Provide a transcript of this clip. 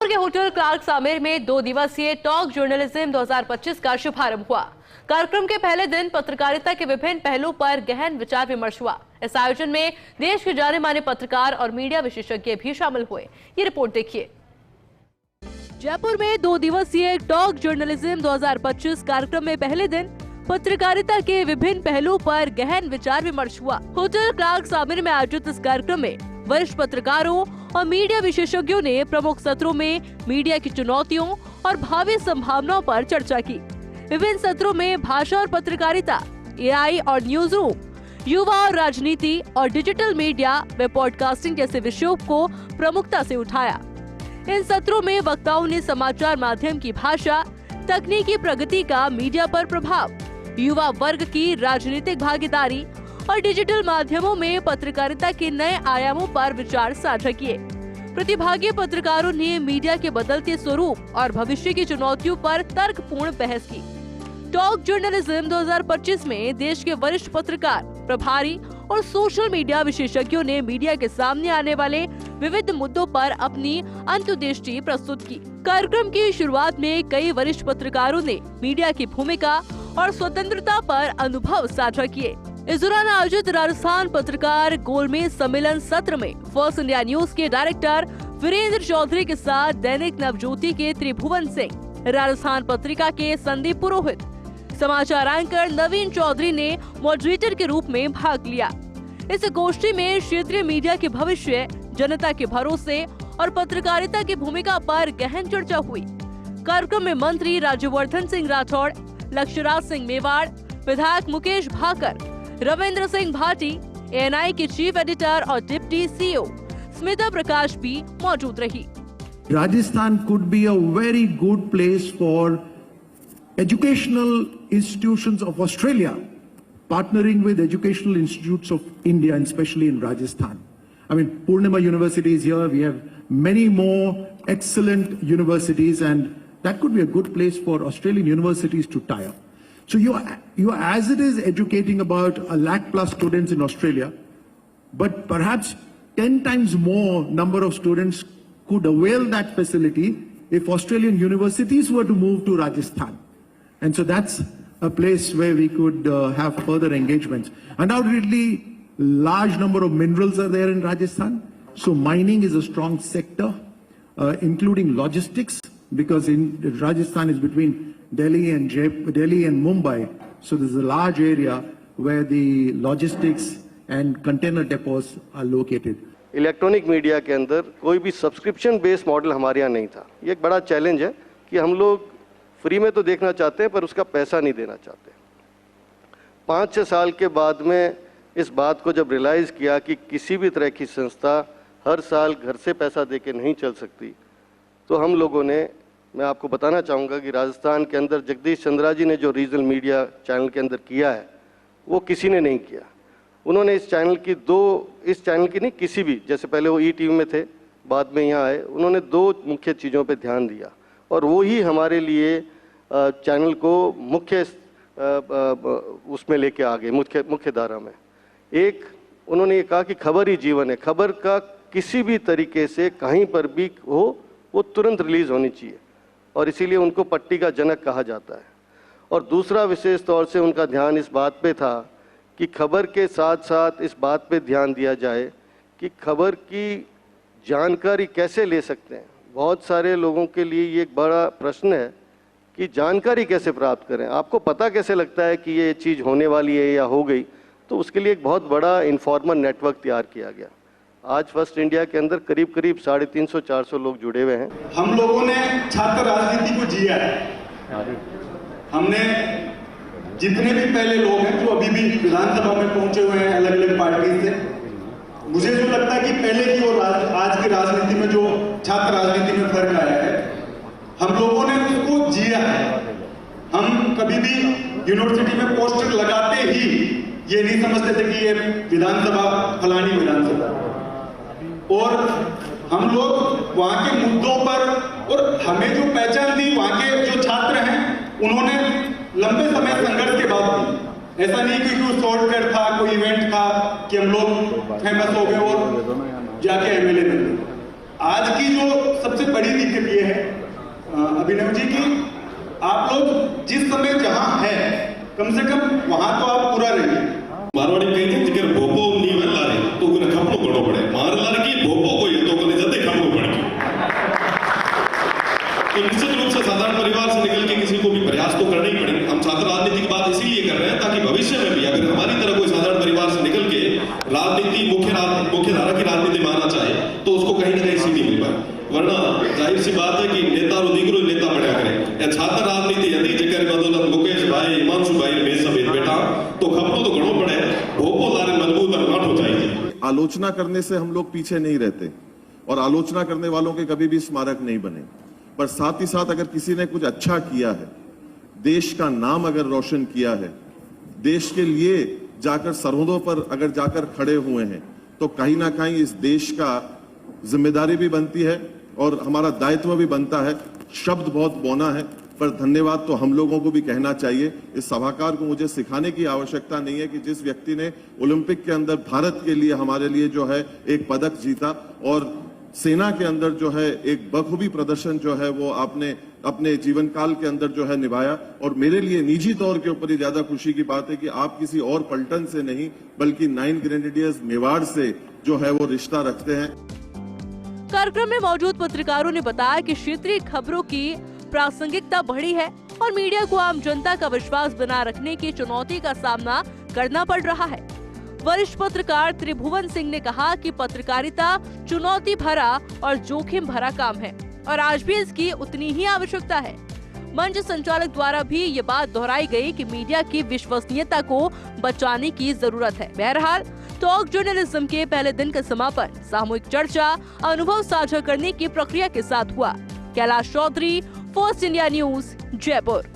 जयपुर के hotel Clarks Amer में 2 दिवसीय टॉक जर्नलिज्म 2025 का शुभारंभ हुआ। कार्यक्रम के पहले दिन पत्रकारिता के विभिन्न पहलुओं पर गहन विचार विमर्श हुआ। इस आयोजन में देश के जाने माने पत्रकार और मीडिया विशेषज्ञ भी शामिल हुए। ये रिपोर्ट देखिए। जयपुर में 2 दिवसीय टॉक जर्नलिज्म 2025 कार्यक्रम में पहले दिन पत्रकारिता के विभिन्न पहलुओं पर गहन विचार विमर्श हुआ। होटल क्लार्क्स आमेर में आयोजित इस कार्यक्रम में वरिष्ठ पत्रकारों और मीडिया विशेषज्ञों ने प्रमुख सत्रों में मीडिया की चुनौतियों और भावी संभावनाओं पर चर्चा की। विभिन्न सत्रों में भाषा और पत्रकारिता, एआई और न्यूज रूम, युवा और राजनीति और डिजिटल मीडिया व पॉडकास्टिंग जैसे विषयों को प्रमुखता से उठाया। इन सत्रों में वक्ताओं ने समाचार माध्यम की भाषा, तकनीकी प्रगति का मीडिया पर प्रभाव, युवा वर्ग की राजनीतिक भागीदारी और डिजिटल माध्यमों में पत्रकारिता के नए आयामों पर विचार साझा किए। प्रतिभागी पत्रकारों ने मीडिया के बदलते स्वरूप और भविष्य की चुनौतियों पर तर्कपूर्ण बहस की। टॉक जर्नलिज्म 2025 में देश के वरिष्ठ पत्रकार, प्रभारी और सोशल मीडिया विशेषज्ञों ने मीडिया के सामने आने वाले विविध मुद्दों पर अपनी अंतर्दृष्टि प्रस्तुत की। कार्यक्रम की शुरुआत में कई वरिष्ठ पत्रकारों ने मीडिया की भूमिका और स्वतंत्रता पर अनुभव साझा किए। इस दौरान आयोजित राजस्थान पत्रकार गोलमेज सम्मेलन सत्र में फर्स्ट इंडिया न्यूज के डायरेक्टर वीरेंद्र चौधरी के साथ दैनिक नवज्योति के त्रिभुवन सिंह, राजस्थान पत्रिका के संदीप पुरोहित, समाचार एंकर नवीन चौधरी ने मॉडरेटर के रूप में भाग लिया। इस गोष्ठी में क्षेत्रीय मीडिया के भविष्य, जनता के भरोसे और पत्रकारिता की भूमिका पर गहन चर्चा हुई। कार्यक्रम में मंत्री राज्यवर्धन सिंह राठौड़, लक्ष्यराज सिंह मेवाड़, विधायक मुकेश भाकर, रविंद्र सिंह भाटी, एएनआई की चीफ एडिटर और डिप्टी सीईओ स्मिता प्रकाश भी मौजूद रही। Rajasthan could be a very good place for educational institutions of Australia, partnering with educational institutes of India, and especially in Rajasthan. I mean, Purnima University is here. We have many more excellent universities, and that could be a good place for Australian universities to tie up. So you're as it is educating about 100,000+ students in Australia, but perhaps 10 times more number of students could avail that facility if Australian universities were to move to Rajasthan. And so that's a place where we could have further engagements. Undoubtedly, large number of minerals are there in Rajasthan. So mining is a strong sector, including logistics, because in Rajasthan is between Delhi and Mumbai. So there's a large area where the logistics and container depots are located. Electronic media के अंदर कोई भी subscription based model हमारे यहाँ नहीं था। ये एक बड़ा चैलेंज है कि हम लोग फ्री में तो देखना चाहते हैं पर उसका पैसा नहीं देना चाहते। 5-6 साल के बाद में इस बात को जब रियलाइज़ किया कि किसी भी तरह की संस्था हर साल घर से पैसा दे के नहीं चल सकती, तो हम लोगों ने, मैं आपको बताना चाहूँगा कि राजस्थान के अंदर जगदीश चंद्रा जी ने जो रीजनल मीडिया चैनल के अंदर किया है वो किसी ने नहीं किया। उन्होंने इस चैनल की नहीं, किसी भी, जैसे पहले वो ईटीवी में थे, बाद में यहाँ आए, उन्होंने 2 मुख्य चीज़ों पे ध्यान दिया और वो ही हमारे लिए चैनल को मुख्य उसमें लेके आ गए, मुख्य धारा में। एक, उन्होंने ये कहा कि खबर ही जीवन है, खबर का किसी भी तरीके से कहीं पर भी हो वो तुरंत रिलीज़ होनी चाहिए और इसीलिए उनको पट्टी का जनक कहा जाता है। और दूसरा विशेष तौर से उनका ध्यान इस बात पे था कि खबर के साथ साथ इस बात पे ध्यान दिया जाए कि खबर की जानकारी कैसे ले सकते हैं। बहुत सारे लोगों के लिए ये एक बड़ा प्रश्न है कि जानकारी कैसे प्राप्त करें, आपको पता कैसे लगता है कि ये चीज़ होने वाली है या हो गई। तो उसके लिए एक बहुत बड़ा इन्फॉर्मल नेटवर्क तैयार किया गया। आज फर्स्ट इंडिया के अंदर करीब 350-400 लोग जुड़े हुए हैं। हम लोगों ने छात्र राजनीति को जिया है। हमने जितने भी पहले लोग हैं जो अभी भी विधानसभा में पहुंचे हुए हैं अलग अलग पार्टी से, मुझे जो लगता है कि पहले की और आज की राजनीति में जो छात्र राजनीति में फर्क आया है, हम लोगों ने उसको जिया है। हम कभी भी यूनिवर्सिटी में पोस्टर लगाते ही ये नहीं समझते थे कि ये विधानसभा फलानी विधानसभा, और हम लोग वहां के मुद्दों पर, और हमें जो पहचान दी वहां के जो छात्र हैं उन्होंने लंबे समय संघर्ष के बाद दी। ऐसा नहीं कि कोई शॉर्टकट था, कोई इवेंट था कि हम लोग फेमस हो गए और जाके एमएलए बन गए। आज की जो सबसे बड़ी दिक्कत ये अभिनव जी की आप लोग जिस समय जहां है कम से कम वहां तो आप पूरा रहिए। मारवाड़ी कहते हैं जिगर भोपो नहीं वेला रे तो उन्हें खपनो करो पड़े मार लार की भोपो को ये तो उन्हें जल्दी खपनो पड़े। तो निश्चित रूप से साधारण परिवार से निकल के किसी को भी प्रयास तो करना ही पड़ेगा। हम छात्र राजनीति की बात इसीलिए कर रहे हैं ताकि भविष्य में भी अगर हमारी तरह कोई साधारण परिवार से निकल के राजनीति मुख्य धारा की राजनीति में आना चाहे तो उसको कहीं ना कहीं सीढ़ी मिल पाए, वरना जाहिर सी बात है कि नेता और दिगरो नेता बढ़िया करें। छात्र राजनीति यदि जगह बदौलत मुकेश भाई हिमांशु भाई में समेत बेटा तो खपनो तो घणो पड़े भोपो लारे मजबूत और काठो चाहिए। आलोचना करने से हम लोग पीछे नहीं रहते और आलोचना करने वालों के कभी भी स्मारक नहीं बने, पर साथ ही साथ अगर किसी ने कुछ अच्छा किया है, देश का नाम अगर रोशन किया है, देश के लिए जाकर सरहदों पर अगर जाकर खड़े हुए हैं तो कहीं ना कहीं इस देश का जिम्मेदारी भी बनती है और हमारा दायित्व भी बनता है। शब्द बहुत बौना है पर धन्यवाद तो हम लोगों को भी कहना चाहिए। इस सभाकार को मुझे सिखाने की आवश्यकता नहीं है कि जिस व्यक्ति ने ओलंपिक के अंदर भारत के लिए हमारे लिए जो है एक पदक जीता और सेना के अंदर जो है एक बखूबी प्रदर्शन जो है वो आपने अपने जीवन काल के अंदर जो है निभाया, और मेरे लिए निजी तौर के ऊपर ये ज्यादा खुशी की बात है कि आप किसी और पलटन से नहीं बल्कि 9 ग्रेनेडियर्स मेवाड़ से जो है वो रिश्ता रखते हैं। कार्यक्रम में मौजूद पत्रकारों ने बताया कि क्षेत्रीय खबरों की प्रासंगिकता बढ़ी है और मीडिया को आम जनता का विश्वास बना रखने की चुनौती का सामना करना पड़ रहा है। वरिष्ठ पत्रकार त्रिभुवन सिंह ने कहा कि पत्रकारिता चुनौती भरा और जोखिम भरा काम है और आज भी इसकी उतनी ही आवश्यकता है। मंच संचालक द्वारा भी ये बात दोहराई गई कि मीडिया की विश्वसनीयता को बचाने की जरूरत है। बहरहाल टॉक जर्नलिज्म के पहले दिन का समापन सामूहिक चर्चा, अनुभव साझा करने की प्रक्रिया के साथ हुआ। Kailash Chaudhary, first India news, Jaipur.